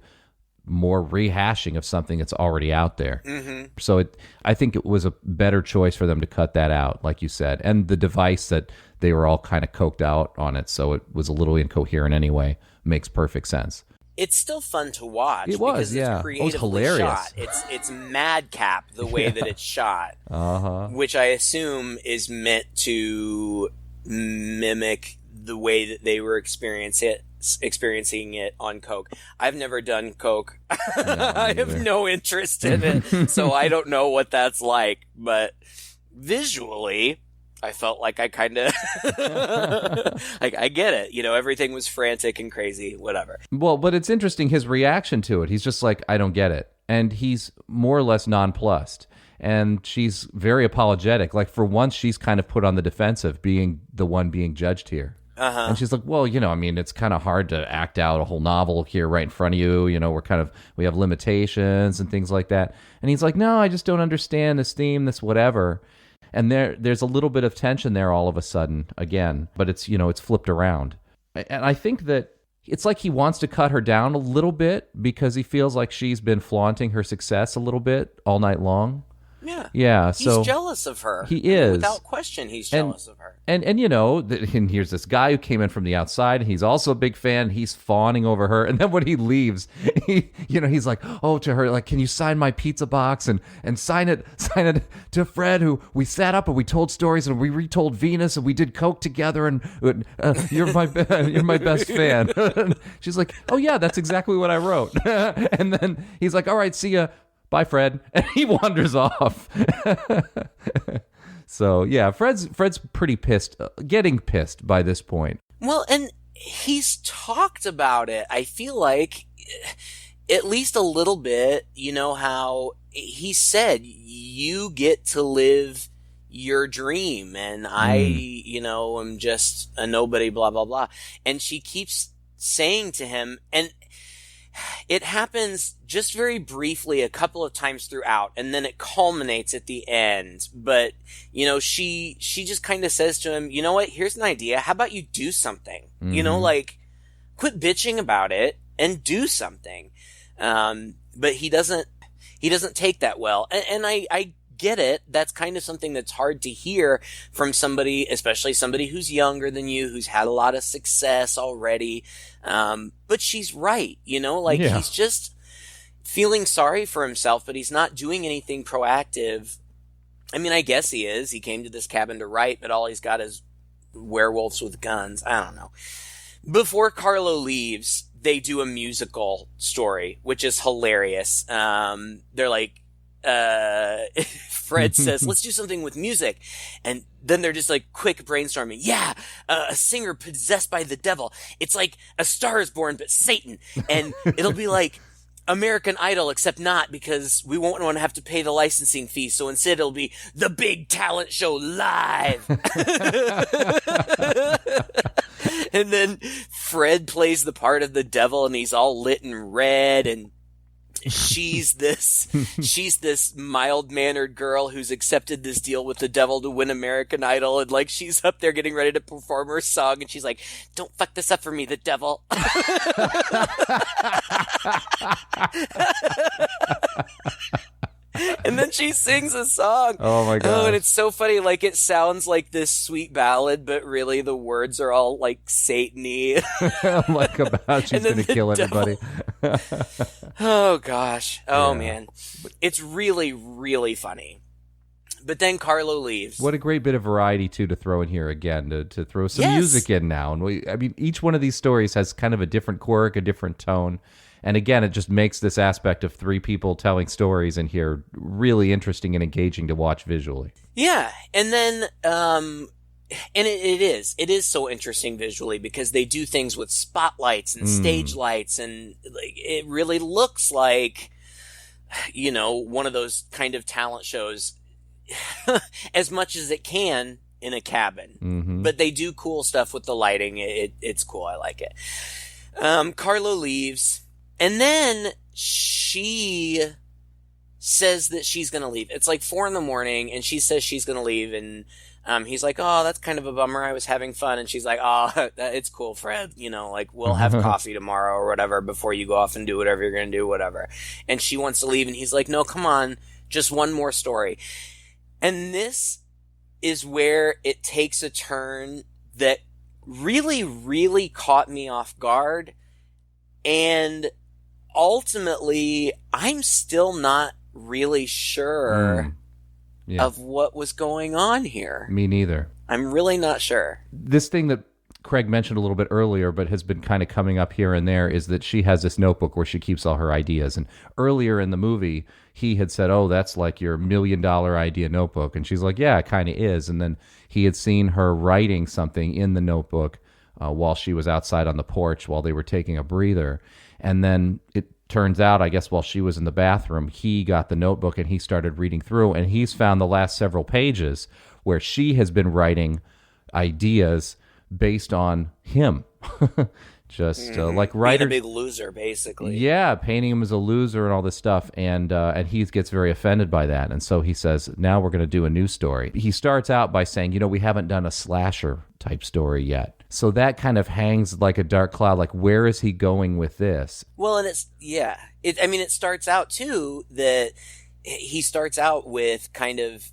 more rehashing of something that's already out there. Mm-hmm. So I think it was a better choice for them to cut that out, like you said. And the device that they were all kind of coked out on it, so it was a little incoherent anyway, makes perfect sense. It's still fun to watch. It was, because yeah. It's creatively hilarious. shot. It's madcap the way that it's shot, which I assume is meant to mimic the way that they were experiencing it on coke. I've never done coke. I have no interest in it, so I don't know what that's like. But visually, I felt like I kind of like I get it. Everything was frantic and crazy, whatever. Well, but it's interesting his reaction to it. He's just like, I don't get it, and he's more or less nonplussed. And she's very apologetic. Like, for once, she's kind of put on the defensive, being the one being judged here. And she's like, well, I mean, it's kind of hard to act out a whole novel here right in front of you. We have limitations and things like that. And he's like, no, I just don't understand this theme, this whatever. And there's a little bit of tension there all of a sudden again, but it's flipped around. And I think that it's like he wants to cut her down a little bit because he feels like she's been flaunting her success a little bit all night long. Yeah. Yeah. He's jealous of her. He is. Without question, he's jealous of her. And and here's this guy who came in from the outside, and he's also a big fan. He's fawning over her. And then when he leaves, he's like, oh, to her, like, can you sign my pizza box and sign it to Fred, who we sat up and we told stories and we retold Venus and we did Coke together and you're my best fan. She's like, oh yeah, that's exactly what I wrote. And then he's like, all right, see ya. Bye, Fred. And he wanders off. So, yeah, Fred's pretty pissed, getting pissed by this point. Well, and he's talked about it, I feel like, at least a little bit, how he said, you get to live your dream, and I, am just a nobody, blah, blah, blah. And she keeps saying to him, and it happens just very briefly a couple of times throughout, and then it culminates at the end. But, she just kind of says to him, you know what, here's an idea. How about you do something? Quit bitching about it and do something. But he doesn't take that well. And I get it. That's kind of something that's hard to hear from somebody, especially somebody who's younger than you, who's had a lot of success already. But she's right, He's just feeling sorry for himself, but he's not doing anything proactive. I mean, I guess he is. He came to this cabin to write, but all he's got is werewolves with guns. I don't know. Before Carlo leaves, they do a musical story, which is hilarious. They're like, Fred says, let's do something with music. And then they're just like quick brainstorming. Yeah, a singer possessed by the devil. It's like A Star is Born, but Satan. And it'll be like American Idol, except not, because we won't want to have to pay the licensing fee. So instead it'll be The Big Talent Show Live. And then Fred plays the part of the devil, and he's all lit in red, and she's this mild-mannered girl who's accepted this deal with the devil to win American Idol, and like she's up there getting ready to perform her song, and she's like, "Don't fuck this up for me, the devil." And then she sings a song. Oh my god! Oh, and it's so funny. Like, it sounds like this sweet ballad, but really the words are all like Satan-y. Like about she's going to kill everybody. Oh gosh! Oh man! It's really, really funny. But then Carlo leaves. What a great bit of variety too to throw in here again, to throw some music in now. And each one of these stories has kind of a different quirk, a different tone. And again, it just makes this aspect of three people telling stories in here really interesting and engaging to watch visually. Yeah, and then, and it is so interesting visually because they do things with spotlights and stage lights, and like it really looks like, one of those kind of talent shows, as much as it can in a cabin. Mm-hmm. But they do cool stuff with the lighting. It's cool. I like it. Carlo leaves. And then she says that she's going to leave. It's like 4 a.m, and she says she's going to leave. And he's like, oh, that's kind of a bummer. I was having fun. And she's like, oh, it's cool, Fred. We'll have coffee tomorrow or whatever before you go off and do whatever you're going to do, whatever. And she wants to leave. And he's like, no, come on. Just one more story. And this is where it takes a turn that really, really caught me off guard. And ultimately, I'm still not really sure of what was going on here. Me neither. I'm really not sure. This thing that Craig mentioned a little bit earlier, but has been kind of coming up here and there, is that she has this notebook where she keeps all her ideas. And earlier in the movie, he had said, oh, that's like your $1 million idea notebook. And she's like, yeah, it kind of is. And then he had seen her writing something in the notebook while she was outside on the porch while they were taking a breather. And then it turns out, I guess, while she was in the bathroom, he got the notebook and he started reading through, and he's found the last several pages where she has been writing ideas based on him. Just like writers, being a big loser, basically. yeah, painting him as a loser and all this stuff, and he gets very offended by that, and so he says, "Now we're going to do a new story." He starts out by saying, we haven't done a slasher type story yet, so that kind of hangs like a dark cloud. Like, where is he going with this? Well, and it starts out too that he starts out with kind of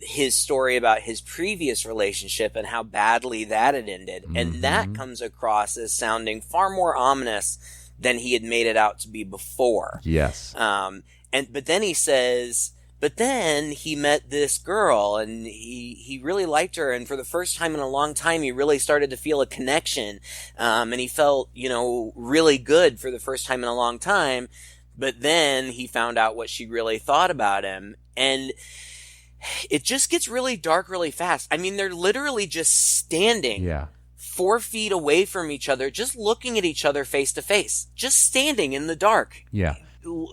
his story about his previous relationship and how badly that had ended. Mm-hmm. And that comes across as sounding far more ominous than he had made it out to be before. Yes. But then he says, but then he met this girl and he really liked her. And for the first time in a long time, he really started to feel a connection. And he felt, really good for the first time in a long time. But then he found out what she really thought about him. And it just gets really dark really fast. I mean, they're literally just standing 4 feet away from each other, just looking at each other face to face, just standing in the dark. Yeah.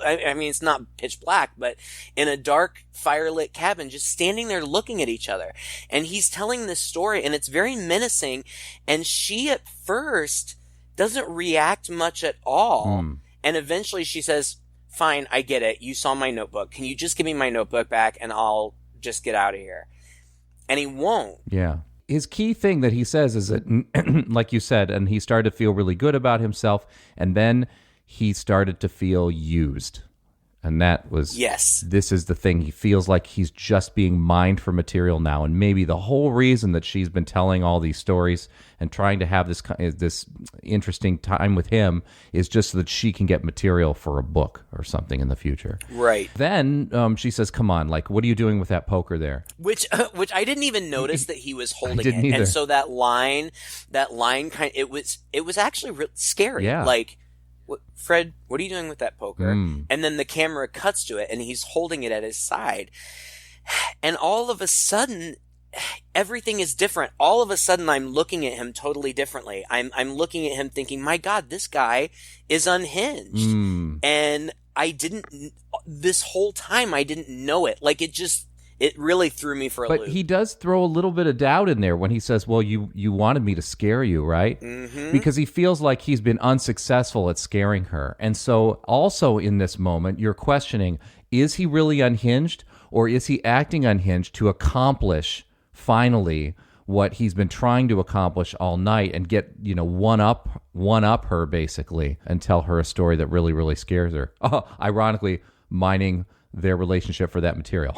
I mean, it's not pitch black, but in a dark, firelit cabin, just standing there looking at each other. And he's telling this story, and it's very menacing. And she, at first, doesn't react much at all. And eventually she says, fine, I get it. You saw my notebook. Can you just give me my notebook back, and I'll just get out of here? And he won't. Yeah. His key thing that he says is that, like you said, and he started to feel really good about himself, and then he started to feel used. And that was, this is the thing. He feels like he's just being mined for material now. And maybe the whole reason that she's been telling all these stories and trying to have this interesting time with him is just so that she can get material for a book or something in the future. Right. Then she says, come on, like, what are you doing with that poker there? Which I didn't even notice that he was holding it. Either. And so that line it was actually scary. Yeah. Like, Fred, what are you doing with that poker? And then the camera cuts to it, and he's holding it at his side. And all of a sudden, everything is different. All of a sudden, I'm looking at him totally differently. I'm looking at him thinking, my God, this guy is unhinged. And this whole time, I didn't know it. Like, it really threw me for a loop. But he does throw a little bit of doubt in there when he says, well, you wanted me to scare you, right? Mm-hmm. Because he feels like he's been unsuccessful at scaring her. And so also in this moment, you're questioning, is he really unhinged, or is he acting unhinged to accomplish finally what he's been trying to accomplish all night and get, one up her basically and tell her a story that really, really scares her. Ironically, mining their relationship for that material.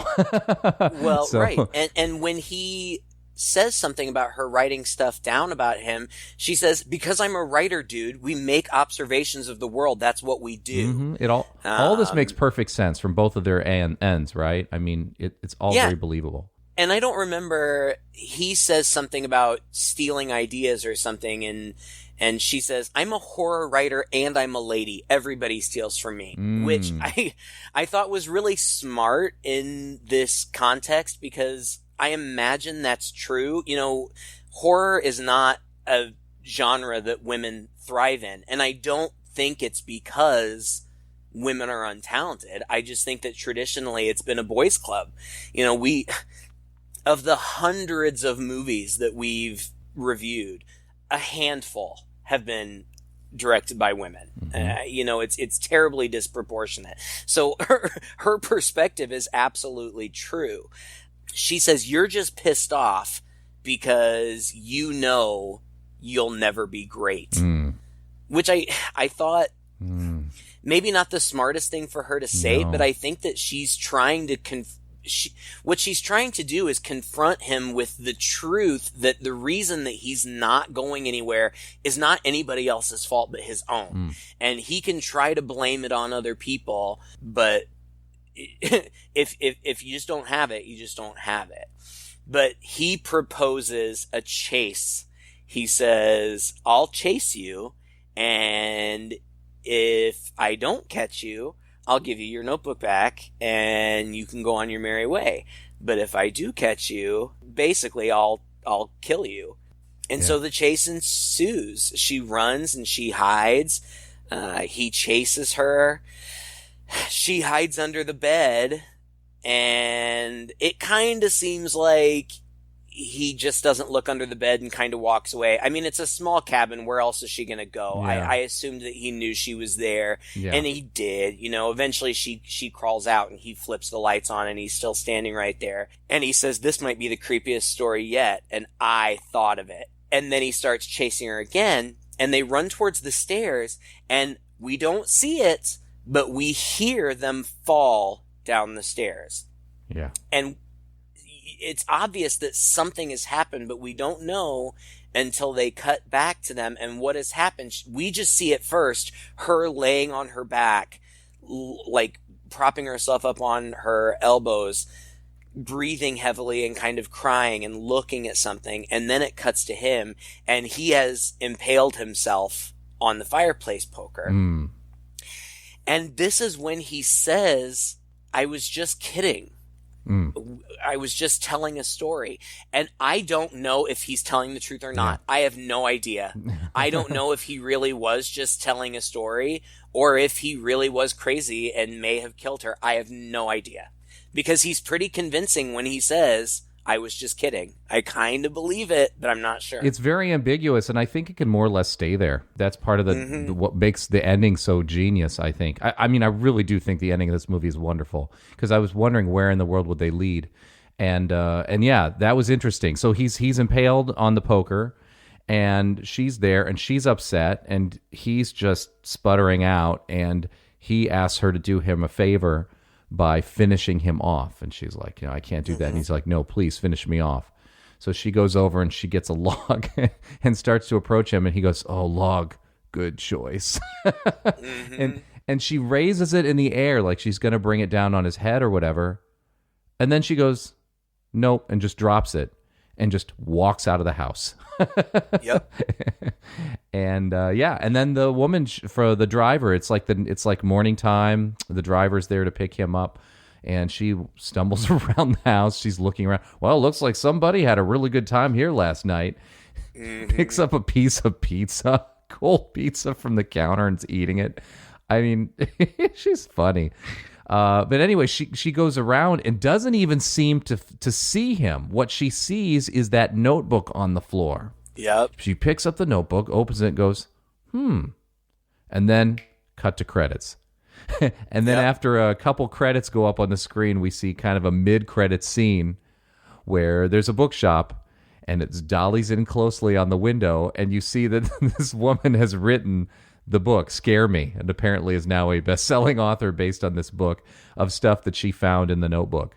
Well, right. And when he says something about her writing stuff down about him, she says, because I'm a writer, dude, we make observations of the world. That's what we do. Mm-hmm. It all this makes perfect sense from both of their ends, right? I mean, it's all very believable. And I don't remember, he says something about stealing ideas or something, and she says, I'm a horror writer and I'm a lady. Everybody steals from me, which I thought was really smart in this context, because I imagine that's true. Horror is not a genre that women thrive in. And I don't think it's because women are untalented. I just think that traditionally it's been a boys' club. Of the hundreds of movies that we've reviewed, a handful have been directed by women. Mm-hmm. It's terribly disproportionate. So her perspective is absolutely true. She says, you're just pissed off because you'll never be great. Which I thought maybe not the smartest thing for her to say, but I think that she's trying to what she's trying to do is confront him with the truth that the reason that he's not going anywhere is not anybody else's fault but his own. And he can try to blame it on other people, but if you just don't have it, you just don't have it. But he proposes a chase. He says, I'll chase you, and if I don't catch you, I'll give you your notebook back and you can go on your merry way. But if I do catch you, basically I'll kill you. And so the chase ensues. She runs and she hides. He chases her. She hides under the bed. And it kind of seems like he just doesn't look under the bed and kind of walks away. I mean, it's a small cabin. Where else is she going to go? Yeah. I assumed that he knew she was there, Yeah. and he did. Eventually she crawls out and he flips the lights on and he's still standing right there. And he says, "This might be the creepiest story yet." And I thought of it. And then he starts chasing her again, and they run towards the stairs, and we don't see it, but we hear them fall down the stairs. Yeah. And it's obvious that something has happened, but we don't know until they cut back to them and what has happened. We just see it first, her laying on her back, like propping herself up on her elbows, breathing heavily and kind of crying and looking at something. And then it cuts to him, and he has impaled himself on the fireplace poker. Mm. And this is when he says, "I was just kidding. I was just telling a story." And I don't know if he's telling the truth or not. I have no idea. I don't know if he really was just telling a story or if he really was crazy and may have killed her. I have no idea. Because he's pretty convincing when he says, "I was just kidding." I kind of believe it, but I'm not sure. It's very ambiguous, and I think it can more or less stay there. That's part of what makes the ending so genius, I think. I mean, I really do think the ending of this movie is wonderful, because I was wondering where in the world would they lead. And yeah, that was interesting. So he's impaled on the poker, and she's there, and she's upset, and he's just sputtering out, and he asks her to do him a favor by finishing him off. And she's like, I can't do that. And he's like, "No, please finish me off." So she goes over and she gets a log and starts to approach him. And he goes, "Oh, log, good choice." And she raises it in the air like she's going to bring it down on his head or whatever. And then she goes, "Nope," and just drops it and just walks out of the house. Yep. And and then the woman for the driver, it's like morning time. The driver's there to pick him up, and she stumbles around the house. She's looking around. "Well, it looks like somebody had a really good time here last night." Picks up a piece of pizza, cold pizza from the counter, and is eating it. I mean, she's funny. But anyway, she goes around and doesn't even seem to see him. What she sees is that notebook on the floor. Yep. She picks up the notebook, opens it, and goes, and then cut to credits. And then after a couple credits go up on the screen, we see kind of a mid-credit scene where there's a bookshop, and it's dollies in closely on the window, and you see that this woman has written the book, Scare Me, and apparently is now a best-selling author based on this book of stuff that she found in the notebook.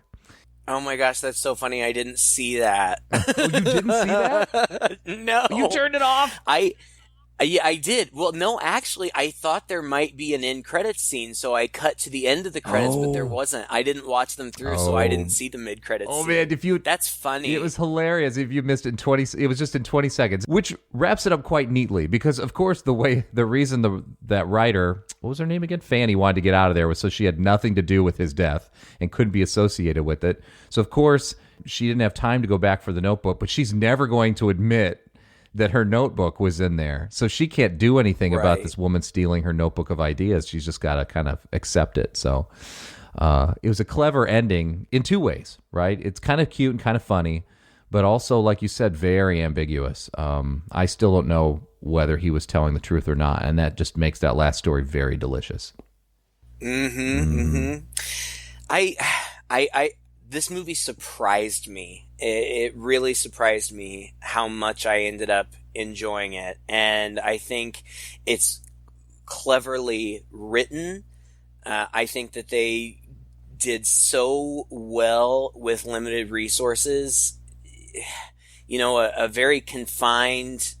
Oh my gosh, that's so funny. I didn't see that. Oh, you didn't see that? No. You turned it off? I did. Well, no, actually, I thought there might be an end credits scene, so I cut to the end of the credits, but there wasn't. I didn't watch them through, so I didn't see the mid credits. Oh scene. man, that's funny. It was hilarious if you missed it in 20. It was just in 20 seconds, which wraps it up quite neatly because, of course, the reason that writer, what was her name again, Fanny, wanted to get out of there was so she had nothing to do with his death and couldn't be associated with it. So of course she didn't have time to go back for the notebook, but she's never going to admit that her notebook was in there. So she can't do anything about this woman stealing her notebook of ideas. She's just got to kind of accept it. So it was a clever ending in two ways, right? It's kind of cute and kind of funny, but also, like you said, very ambiguous. I still don't know whether he was telling the truth or not, and that just makes that last story very delicious. This movie surprised me. It really surprised me how much I ended up enjoying it. And I think it's cleverly written. I think that they did so well with limited resources. A very confined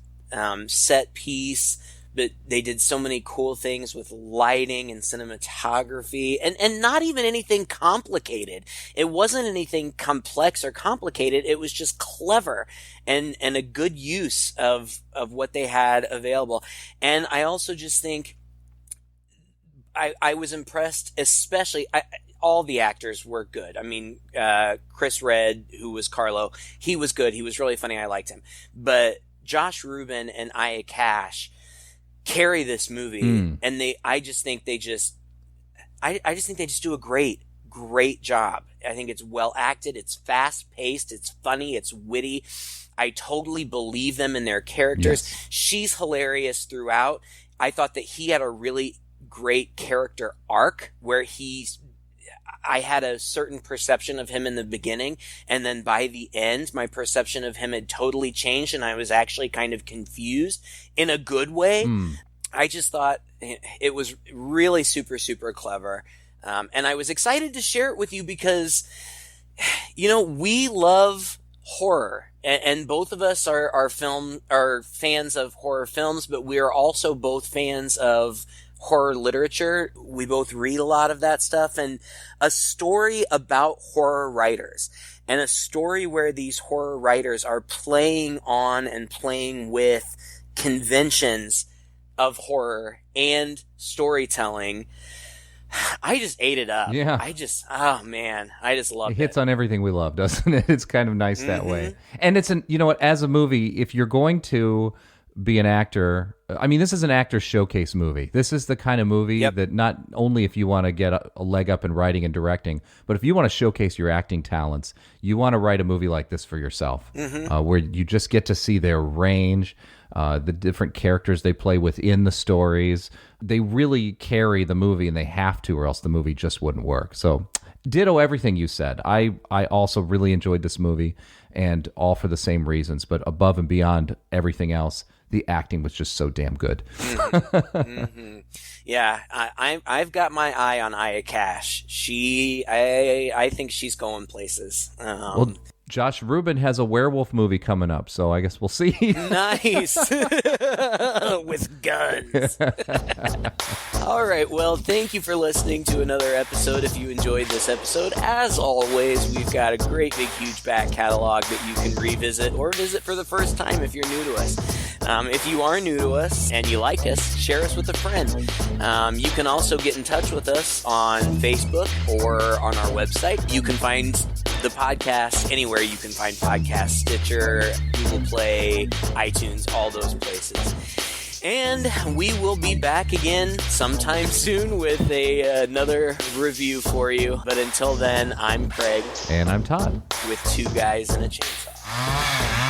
set piece, but they did so many cool things with lighting and cinematography and not even anything complicated. It wasn't anything complex or complicated. It was just clever and a good use of what they had available. And I also just think I was impressed, especially all the actors were good. I mean, Chris Redd, who was Carlo, he was good. He was really funny. I liked him. But Josh Rubin and Aya Cash carry this movie, and I just think they just do a great great job. I think it's well acted, it's fast paced, it's funny, it's witty. I totally believe them in their characters. Yes. She's hilarious throughout. I thought that he had a really great character arc where I had a certain perception of him in the beginning, and then by the end, my perception of him had totally changed, and I was actually kind of confused in a good way. I just thought it was really super, super clever. And I was excited to share it with you because, we love horror, and both of us are fans of horror films, but we are also both fans of horror literature. We both read a lot of that stuff, and a story about horror writers, and a story where these horror writers are playing on and playing with conventions of horror and storytelling. I just ate it up. Yeah. I just loved it. It hits on everything we love, doesn't it? It's kind of nice that way. And it's as a movie, if you're going to be an actor, I mean, this is an actor showcase movie. This is the kind of movie that not only if you want to get a leg up in writing and directing, but if you want to showcase your acting talents, you want to write a movie like this for yourself, where you just get to see their range, the different characters they play within the stories. They really carry the movie, and they have to, or else the movie just wouldn't work. So ditto everything you said. I also really enjoyed this movie, and all for the same reasons, but above and beyond everything else, the acting was just so damn good. Yeah, I've got my eye on Aya Cash. I think she's going places. Well, Josh Rubin has a werewolf movie coming up, so I guess we'll see. Nice. With guns. All right, well, thank you for listening to another episode. If you enjoyed this episode, as always, we've got a great, big, huge back catalog that you can revisit or visit for the first time if you're new to us. If you are new to us and you like us, share us with a friend. You can also get in touch with us on Facebook or on our website. You can find the podcast anywhere you can find podcasts: Stitcher, Google Play, iTunes, all those places. And we will be back again sometime soon with another review for you. But until then, I'm Craig. And I'm Todd. With Two Guys and a Chainsaw.